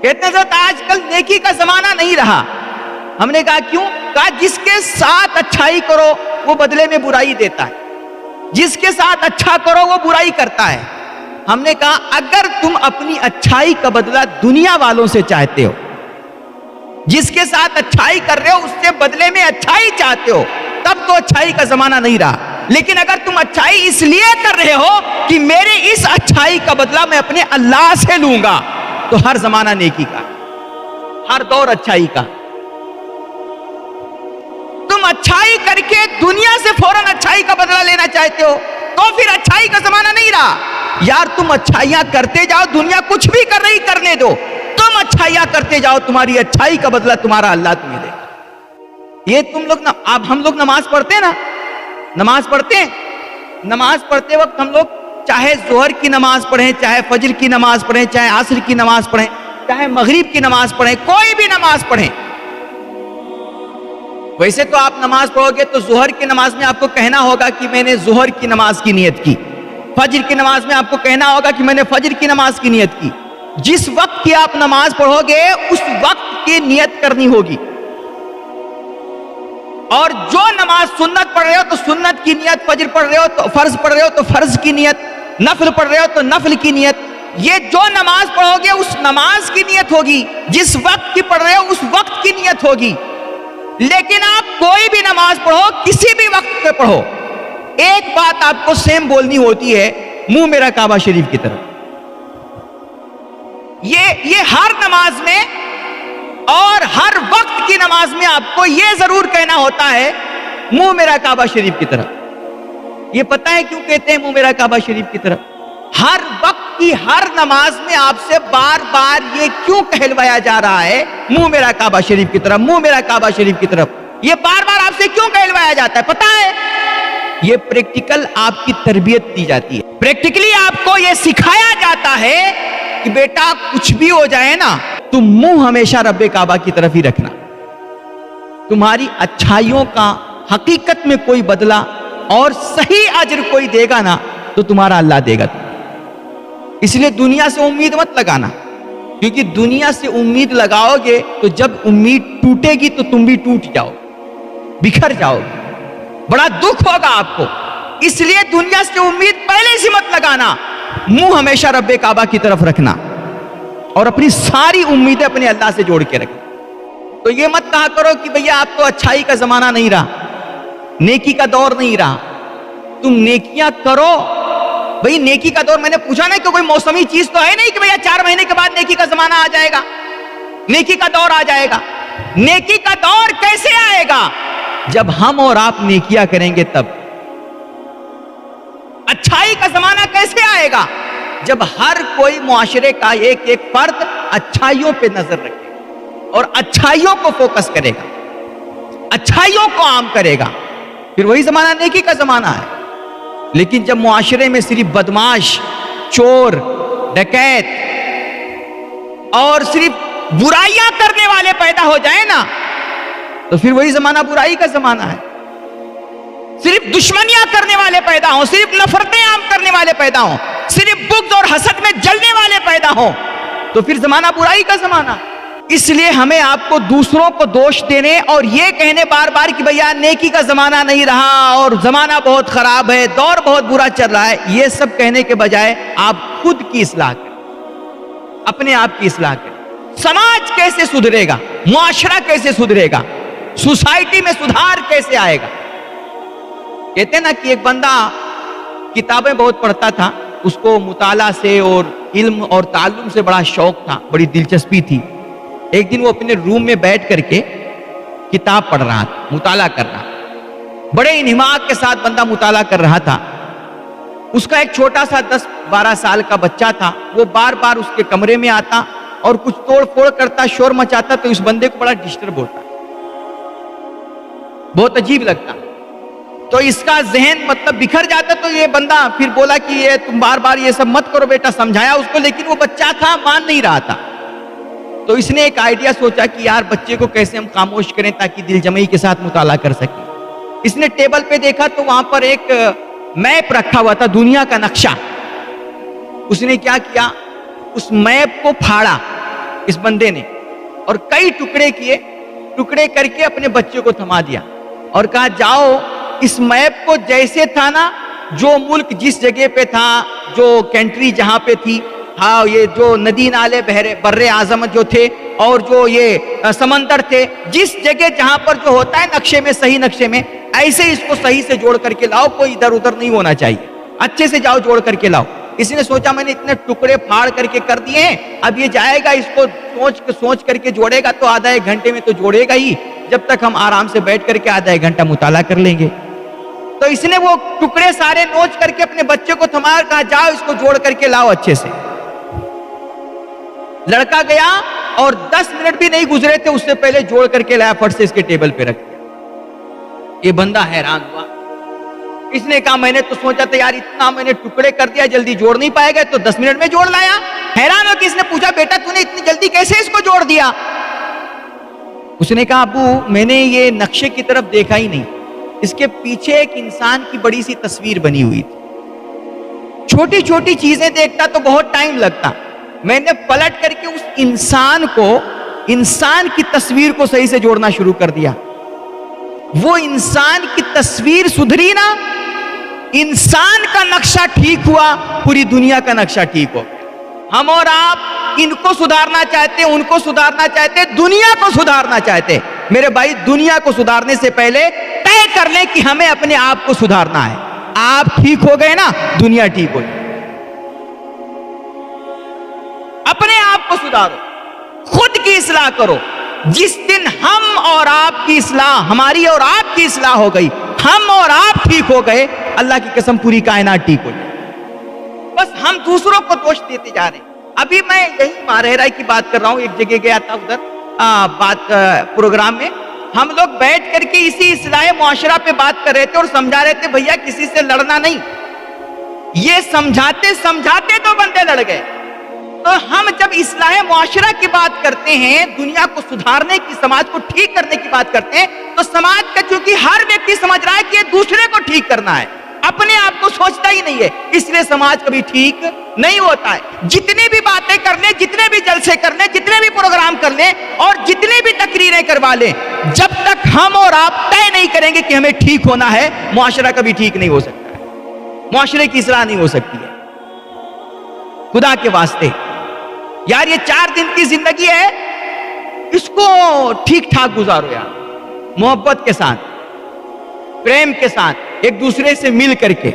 کہتے ہیں حضرت آج کل نیکی کا زمانہ نہیں رہا. ہم نے کہا کیوں؟ کہا جس کے ساتھ اچھائی کرو وہ بدلے میں برائی دیتا ہے, جس کے ساتھ اچھا کرو وہ برائی کرتا ہے. ہم نے کہا اگر تم اپنی اچھائی کا بدلہ دنیا والوں سے چاہتے ہو, جس کے ساتھ اچھائی کر رہے ہو اس سے بدلے میں اچھائی چاہتے ہو, تب تو اچھائی کا زمانہ نہیں رہا. لیکن اگر تم اچھائی اس لیے کر رہے ہو کہ میرے اس اچھائی کا بدلہ میں اپنے اللہ سے لوں گا, تو ہر زمانہ نیکی کا, ہر دور اچھائی کا. تم اچھائی کر کے دنیا سے فوراً اچھائی کا بدلہ لینا چاہتے ہو تو پھر اچھائی کا زمانہ نہیں رہا. یار تم اچھائیاں کرتے جاؤ, دنیا کچھ بھی کر رہی کرنے دو, تم اچھائیاں کرتے جاؤ, تمہاری اچھائی کا بدلہ تمہارا اللہ تمہیں دے گا. یہ تم لوگ اب ہم لوگ نماز پڑھتے ہیں نا, نماز پڑھتے ہیں, نماز پڑھتے وقت ہم لوگ چاہے ظہر کی نماز پڑھیں, چاہے فجر کی نماز پڑھیں, چاہے عصر کی نماز پڑھیں, چاہے مغرب کی نماز پڑھیں, کوئی بھی نماز پڑھیں. ویسے تو آپ نماز پڑھو گے تو ظہر کی نماز میں آپ کو کہنا ہوگا کہ میں نے ظہر کی نماز کی نیت کی, فجر کی نماز میں آپ کو کہنا ہوگا کہ میں نے فجر کی نماز کی نیت کی. جس وقت کی آپ نماز پڑھو گے اس وقت کی نیت کرنی ہوگی, اور جو نماز سنت پڑھ رہے ہو تو سنت کی نیت, فجر پڑھ رہے ہو تو فرض پڑھ رہے ہو تو فرض کی نیت, نفل پڑھ رہے ہو تو نفل کی نیت. یہ جو نماز پڑھو گے اس نماز کی نیت ہوگی, جس وقت کی پڑھ رہے ہو اس وقت کی نیت ہوگی. لیکن آپ کوئی بھی نماز پڑھو, کسی بھی وقت پہ پڑھو, ایک بات آپ کو سیم بولنی ہوتی ہے, منہ میرا کعبہ شریف کی طرف. یہ ہر نماز میں اور ہر وقت کی نماز میں آپ کو یہ ضرور کہنا ہوتا ہے, منہ میرا کعبہ شریف کی طرف. یہ پتہ ہے کیوں کہتے ہیں منہ میرا کعبہ شریف کی طرف؟ ہر وقت کی ہر نماز میں آپ سے بار بار یہ کیوں کہلوایا جا رہا ہے منہ میرا کعبہ شریف کی طرف, منہ میرا کعبہ شریف کی طرف؟ یہ بار بار آپ سے کیوں کہلوایا جاتا ہے پتہ ہے؟ یہ پریکٹیکل آپ کی تربیت دی جاتی ہے. پریکٹیکلی آپ کو یہ سکھایا جاتا ہے کہ بیٹا کچھ بھی ہو جائے نا, تم منہ ہمیشہ رب کعبہ کی طرف ہی رکھنا. تمہاری اچھائیوں کا حقیقت میں کوئی بدلہ اور صحیح اجر کوئی دے گا نا تو تمہارا اللہ دے گا. اس لیے دنیا سے امید مت لگانا, کیونکہ دنیا سے امید لگاؤ گے تو جب امید ٹوٹے گی تو تم بھی ٹوٹ جاؤ, بکھر جاؤ گے, بڑا دکھ ہوگا آپ کو. اس لیے دنیا سے امید پہلے سے مت لگانا, منہ ہمیشہ رب کعبہ کی طرف رکھنا اور اپنی ساری امیدیں اپنے اللہ سے جوڑ کے رکھنا. تو یہ مت کہا کرو کہ بھیا آپ تو اچھائی کا زمانہ نہیں رہا, نیکی کا دور نہیں رہا. تم نیکیاں کرو بھئی, نیکی کا دور میں نے پوچھا نہیں کہ کوئی موسمی چیز تو ہے نہیں کہ بھیا 4 مہینے کے بعد نیکی کا زمانہ آ جائے گا, نیکی کا دور آ جائے گا. نیکی کا دور کیسے آئے گا؟ جب ہم اور آپ نیکیاں کریں گے تب. اچھائی کا زمانہ کیسے آئے گا؟ جب ہر کوئی معاشرے کا ایک ایک فرد اچھائیوں پہ نظر رکھے گا اور اچھائیوں کو فوکس کرے گا, اچھائیوں کو عام کرے گا, پھر وہی زمانہ نیکی کا زمانہ ہے. لیکن جب معاشرے میں صرف بدماش, چور, ڈکیت اور صرف برائیاں کرنے والے پیدا ہو جائیں نا تو پھر وہی زمانہ برائی کا زمانہ ہے. صرف دشمنیاں کرنے والے پیدا ہوں, صرف نفرتیں عام کرنے والے پیدا ہوں, صرف بغض اور حسد میں جلنے والے پیدا ہوں تو پھر زمانہ برائی کا زمانہ. اس لیے ہمیں آپ کو دوسروں کو دوش دینے اور یہ کہنے بار بار کہ بھیا نیکی کا زمانہ نہیں رہا اور زمانہ بہت خراب ہے, دور بہت برا چل رہا ہے, یہ سب کہنے کے بجائے آپ خود کی اصلاح کریں, اپنے آپ کی اصلاح کریں. سماج کیسے سدھرے گا, معاشرہ کیسے سدھرے گا, سوسائٹی میں سدھار کیسے آئے گا؟ کہتے ہیں نا کہ ایک بندہ کتابیں بہت پڑھتا تھا, اس کو مطالعہ سے اور علم اور تعلم سے بڑا شوق تھا, بڑی دلچسپی تھی. ایک دن وہ اپنے روم میں بیٹھ کر کے کتاب پڑھ رہا تھا, مطالعہ کر رہا, بڑے انہماک کے ساتھ بندہ مطالعہ کر رہا تھا. اس کا ایک چھوٹا سا 10-12 سال کا بچہ تھا, وہ بار بار اس کے کمرے میں آتا اور کچھ توڑ پھوڑ کرتا, شور مچاتا, تو اس بندے کو بڑا ڈسٹرب ہوتا, بہت عجیب لگتا. تو اس کا ذہن مطلب بکھر جاتا. تو یہ بندہ پھر بولا کہ یہ تم بار بار یہ سب مت کرو بیٹا, سمجھایا اس کو, لیکن وہ بچہ تھا, مان نہیں رہا تھا. تو اس نے ایک آئیڈیا سوچا کہ یار بچے کو کیسے ہم خاموش کریں تاکہ دل جمعی کے ساتھ مطالعہ کر سکیں. اس نے ٹیبل پہ دیکھا تو وہاں پر ایک میپ رکھا ہوا تھا, دنیا کا نقشہ. اس نے کیا کیا, اس میپ کو پھاڑا اس بندے نے اور کئی ٹکڑے کیے, ٹکڑے کر کے اپنے بچے کو تھما دیا اور کہا جاؤ اس میپ کو جیسے تھا نا, جو ملک جس جگہ پہ تھا, جو کنٹری جہاں پہ تھی, ہاں یہ جو ندی نالے بر اعظم جو تھے اور جو یہ سمندر تھے, جس جگہ جہاں پر جو ہوتا ہے نقشے میں, صحیح نقشے میں, ایسے اس کو صحیح سے جوڑ کر کے لاؤ, کوئی ادھر ادھر نہیں ہونا چاہیے, اچھے سے جاؤ جوڑ کر کے لاؤ. اس نے سوچا میں نے اتنے ٹکڑے پھاڑ کر کے کر دیے ہیں, اب یہ جائے گا اس کو سوچ کر کے جوڑے گا تو آدھا ایک گھنٹے میں تو جوڑے گا ہی, جب تک ہم آرام سے بیٹھ کر کے آدھا ایک گھنٹہ مطالعہ کر لیں گے. تو اس نے وہ ٹکڑے سارے نوچ کر کے اپنے بچے کو تھما کہا جاؤ اس کو جوڑ کر کے لاؤ اچھے سے. لڑکا گیا اور 10 منٹ بھی نہیں گزرے تھے اس سے پہلے جوڑ کر کے لایا, فٹ سے اس کے ٹیبل پہ رکھ دیا. یہ بندہ حیران ہوا, اس نے کہا میں نے تو سوچا تھا یار اتنا میں نے ٹکڑے کر دیا, جلدی جوڑ نہیں پائے گا, تو 10 منٹ میں جوڑ لایا. حیران ہو کہ اس نے پوچھا بیٹا تو نے اتنی جلدی کیسے اس کو جوڑ دیا؟ اس نے کہا ابو میں نے یہ نقشے کی طرف دیکھا ہی نہیں, اس کے پیچھے ایک انسان کی بڑی سی تصویر بنی ہوئی تھی, چھوٹی چھوٹی چیزیں دیکھتا تو بہت ٹائم لگتا, میں نے پلٹ کر کے اس انسان کو, انسان کی تصویر کو صحیح سے جوڑنا شروع کر دیا. وہ انسان کی تصویر سدھری نا, انسان کا نقشہ ٹھیک ہوا, پوری دنیا کا نقشہ ٹھیک ہو. ہم اور آپ ان کو سدھارنا چاہتے, ان کو سدھارنا چاہتے, دنیا کو سدھارنا چاہتے. میرے بھائی دنیا کو سدھارنے سے پہلے طے کر لیں کہ ہمیں اپنے آپ کو سدھارنا ہے. آپ ٹھیک ہو گئے نا, دنیا ٹھیک ہو گئی. اپنے آپ کو سدھارو, خود کی اصلاح کرو. جس دن ہم اور آپ کی اصلاح, ہماری اور آپ کی اصلاح ہو گئی, ہم اور آپ ٹھیک ہو گئے, اللہ کی قسم پوری کائنات ٹھیک ہو گئی. بس ہم دوسروں کو دوش دیتے جا رہے ہیں. ابھی میں یہی ماہرہ کی بات کر رہا ہوں, ایک جگہ گیا تھا ادھر پروگرام میں, ہم لوگ بیٹھ کر کے اسی اصلاح معاشرہ پہ بات کر رہے تھے اور سمجھا رہے تھے بھیا کسی سے لڑنا نہیں. یہ سمجھاتے سمجھاتے تو بندے لڑ گئے. تو ہم جب اصلاح معاشرہ کی بات کرتے ہیں, دنیا کو سدھارنے کی, سماج کو ٹھیک کرنے کی بات کرتے ہیں, تو سماج کا چونکہ ہر ویکتی سمجھ رہا ہے کہ یہ دوسرے کو ٹھیک کرنا ہے, اپنے آپ کو سوچتا ہی نہیں ہے, اس لیے سماج کبھی ٹھیک نہیں ہوتا ہے. جتنی بھی باتیں کر لیں, جتنے بھی جلسے کر لیں, جتنے بھی پروگرام کر لیں اور جتنی بھی تقریریں کروا لیں, جب تک ہم اور آپ طے نہیں کریں گے کہ ہمیں ٹھیک ہونا ہے, معاشرہ کبھی ٹھیک نہیں ہو سکتا ہے, معاشرے کی اصلاح نہیں ہو سکتی ہے. خدا کے واسطے یار یہ 4 دن کی زندگی ہے, اس کو ٹھیک ٹھاک گزارو یار, محبت کے ساتھ, پریم کے ساتھ, ایک دوسرے سے مل کر کے.